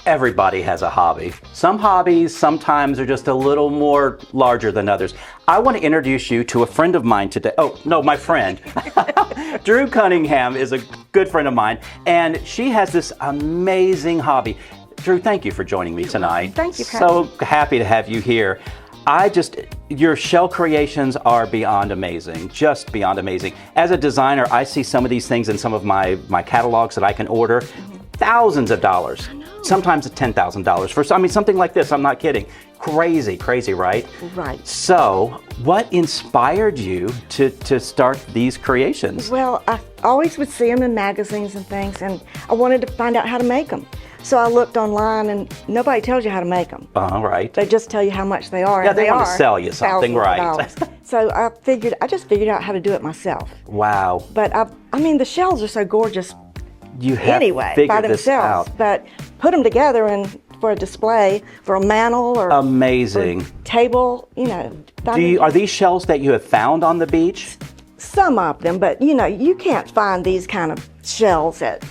Everybody has a hobby. Some hobbies sometimes are just a little more larger than others. I want to introduce you to a friend of mine today. Oh, no, my friend. Drew Cunningham is a good friend of mine, and she has this amazing hobby. Drew, thank you for joining me tonight. Thank you, Pat. So happy to have you here. Your shell creations are beyond amazing, just beyond amazing. As a designer, I see some of these things in some of my catalogs that I can order. Thousands of dollars, sometimes $10,000 for, something like this, I'm not kidding. Crazy, right? Right. So, what inspired you to start these creations? Well, I always would see them in magazines and things, and I wanted to find out how to make them. So I looked online, and nobody tells you how to make them. Right. They just tell you how much they are. Yeah, and they want to are sell you something, right? $1,000. So I just figured out how to do it myself. Wow. But I mean, the shells are so gorgeous. You have anyway, figured by this themselves, out. but put them together and for a display, for a mantle or amazing or table, Are these shells that you have found on the beach? Some of them, but you can't find these kind of shells at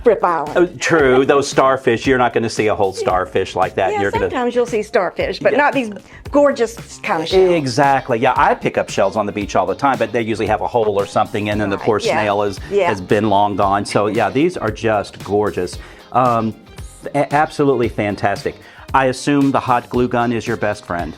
Fripp Island. True, those starfish, you're not going to see a whole starfish like that. Yeah, sometimes you'll see starfish, but not these gorgeous kind of shells. Exactly. Yeah, I pick up shells on the beach all the time, but they usually have a hole or something in, and the poor snail has been long gone. So yeah, these are just gorgeous. Absolutely fantastic. I assume the hot glue gun is your best friend.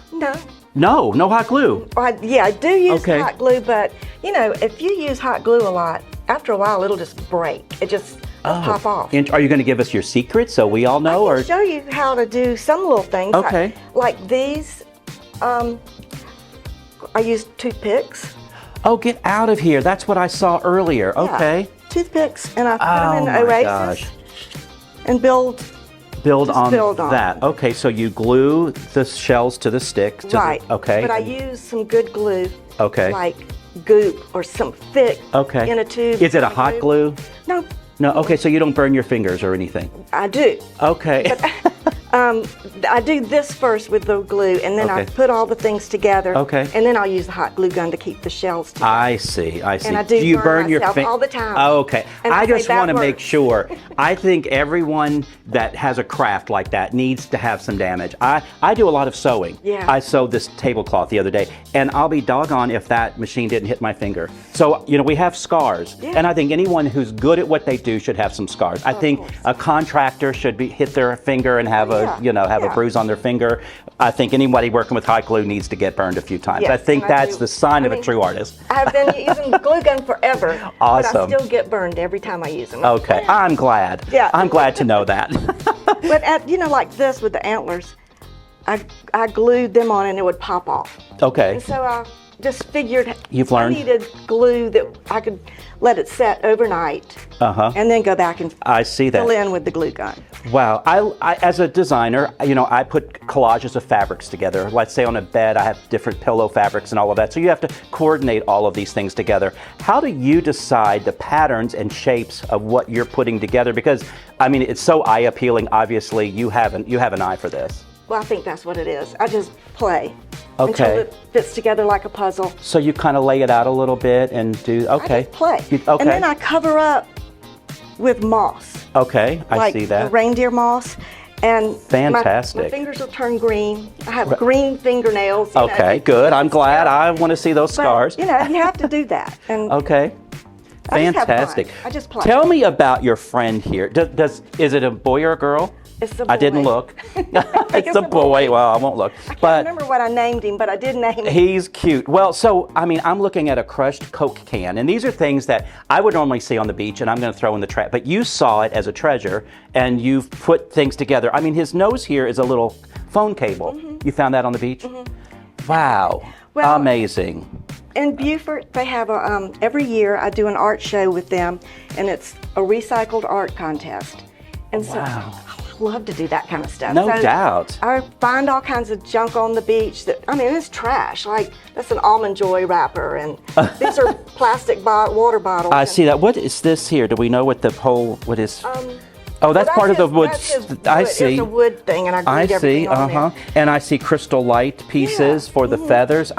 No. No hot glue. I do use hot glue, but if you use hot glue a lot, after a while it'll just break. It just pop off. And are you going to give us your secret so we all know? I can show you how to do some little things. Okay. Like these, I use toothpicks. Oh, get out of here. That's what I saw earlier. Yeah. Okay. Toothpicks, and I put them in Oasis and build on that. Okay, so you glue the shells to the stick. Right. Okay. But I use some good glue. Okay. Like goop or some thick in a tube. Is it a hot glue? No. No, okay, so you don't burn your fingers or anything? I do. Okay. But, I do this first with the glue, and then I put all the things together. Okay. And then I'll use the hot glue gun to keep the shells together. I see. And I do you burn your myself all the time. Oh, okay. And I just want to make works. sure. I think everyone that has a craft like that needs to have some damage. I do a lot of sewing. Yeah. I sewed this tablecloth the other day, and I'll be doggone if that machine didn't hit my finger. So, we have scars. Yeah. And I think anyone who's good at what they do should have some scars. I think a contractor should hit their finger and have a bruise on their finger. I think anybody working with hot glue needs to get burned a few times. Yes, I think that's the sign of a true artist. I have been using the glue gun forever. Awesome. But I still get burned every time I use them. Okay, I'm glad. Yeah. I'm glad to know that. But like this with the antlers, I glued them on and it would pop off. Okay. And so I just figured learned? I needed glue that I could let it set overnight and then go back and fill in with the glue gun. Wow. I as a designer, I put collages of fabrics together. Let's say on a bed, I have different pillow fabrics and all of that. So you have to coordinate all of these things together. How do you decide the patterns and shapes of what you're putting together? Because, it's so eye-appealing. Obviously, you have an eye for this. Well, I think that's what it is. I just play until it fits together like a puzzle. So you kind of lay it out a little bit and do, I just play. And then I cover up with moss. Okay, I see that. Like reindeer moss. And fantastic. My fingers will turn green. I have green fingernails. Okay, good. I'm glad. I want to see those scars. You have to do that. And okay. Fantastic. I just play. Tell me about your friend here. Is it a boy or a girl? It's a boy. I didn't look. It's a boy. Well, I won't look. I can't remember what I named him, but I did name him. He's cute. Well, so, I'm looking at a crushed Coke can, and these are things that I would normally see on the beach, and I'm going to throw in the trash. But you saw it as a treasure, and you've put things together. His nose here is a little phone cable. You found that on the beach? Wow. Well, amazing. In Beaufort, they have every year I do an art show with them, and it's a recycled art contest. And so I love to do that kind of stuff. No doubt. I find all kinds of junk on the beach that, it's trash. Like, that's an Almond Joy wrapper, and these are plastic water bottles. I see that. What is this here? Do we know what what is? That's part of the wood. I see. It's a wood thing, and I glued everything on there. And I see crystal light pieces for the feathers.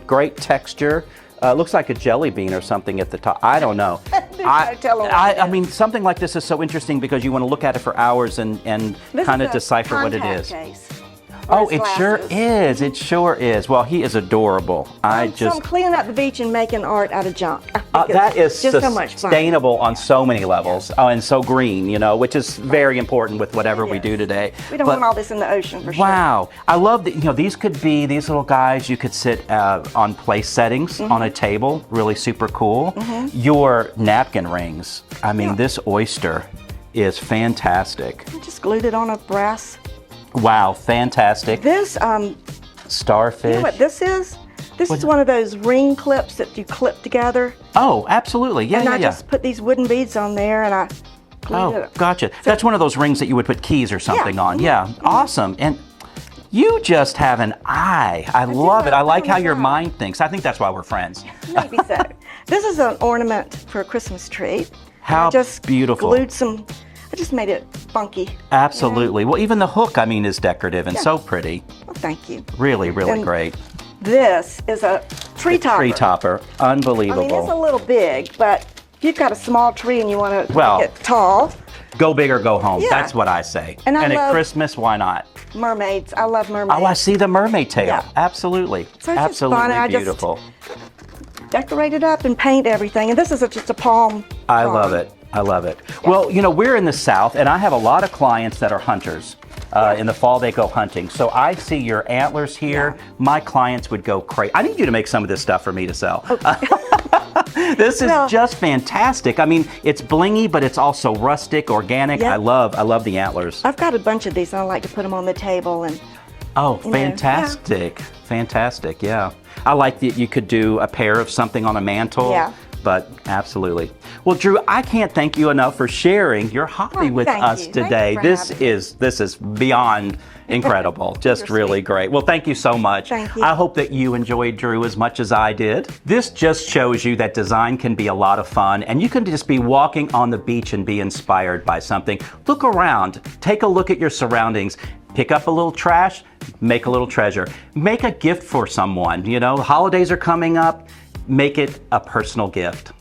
Great texture. Looks like a jelly bean or something at the top. I don't know. I mean, something like this is so interesting because you want to look at it for hours and kind of decipher what it is. Case. Oh, it sure is. It sure is. Well, he is adorable. So I'm cleaning up the beach and making art out of junk. That is just so much fun. sustainable on so many levels. Oh, and so green, which is very important with whatever we do today. We don't want all this in the ocean for sure. Wow. I love that, these could be, these little guys, you could sit on place settings on a table, really super cool. Your napkin rings, I mean, this oyster is fantastic. I just glued it on a brass. Wow, fantastic. This, starfish. you know what this is? This is one of those ring clips that you clip together. Oh, absolutely. Yeah, and I just put these wooden beads on there and I glued it. Gotcha. That's one of those rings that you would put keys or something on. Yeah, awesome. And you just have an eye. I love it. I like how your mind thinks. I think that's why we're friends. Maybe so. This is an ornament for a Christmas tree. How I just beautiful. Glued some. I just made it funky. Absolutely. Well, even the hook, I mean, is decorative and so pretty. Well, thank you. Really, really great. This is a tree topper. Tree topper. Unbelievable. I mean, it's a little big, but if you've got a small tree and you want to Well, make it tall. Go big or go home. Yeah. That's what I say. And I at love Christmas, why not? Mermaids. I love mermaids. Oh, I see the mermaid tail. Yeah. Absolutely. So it's just fun. Absolutely I just beautiful. decorate it up and paint everything. And this is just a palm. I love it. I love it. Yeah. Well, we're in the South, and I have a lot of clients that are hunters. In the fall, they go hunting. So I see your antlers here. Yeah. My clients would go crazy. I need you to make some of this stuff for me to sell. This is just fantastic. I mean, it's blingy, but it's also rustic, organic. Yep. I love the antlers. I've got a bunch of these, and I like to put them on the table. And Oh, fantastic. Fantastic, yeah. I like that you could do a pair of something on a mantle. Yeah. But absolutely. Well, Drew, I can't thank you enough for sharing your hobby with us today. This is beyond incredible. Just really great. Well, thank you so much. Thank you. I hope that you enjoyed Drew as much as I did. This just shows you that design can be a lot of fun, and you can just be walking on the beach and be inspired by something. Look around, take a look at your surroundings. Pick up a little trash, make a little treasure. Make a gift for someone. Holidays are coming up. Make it a personal gift.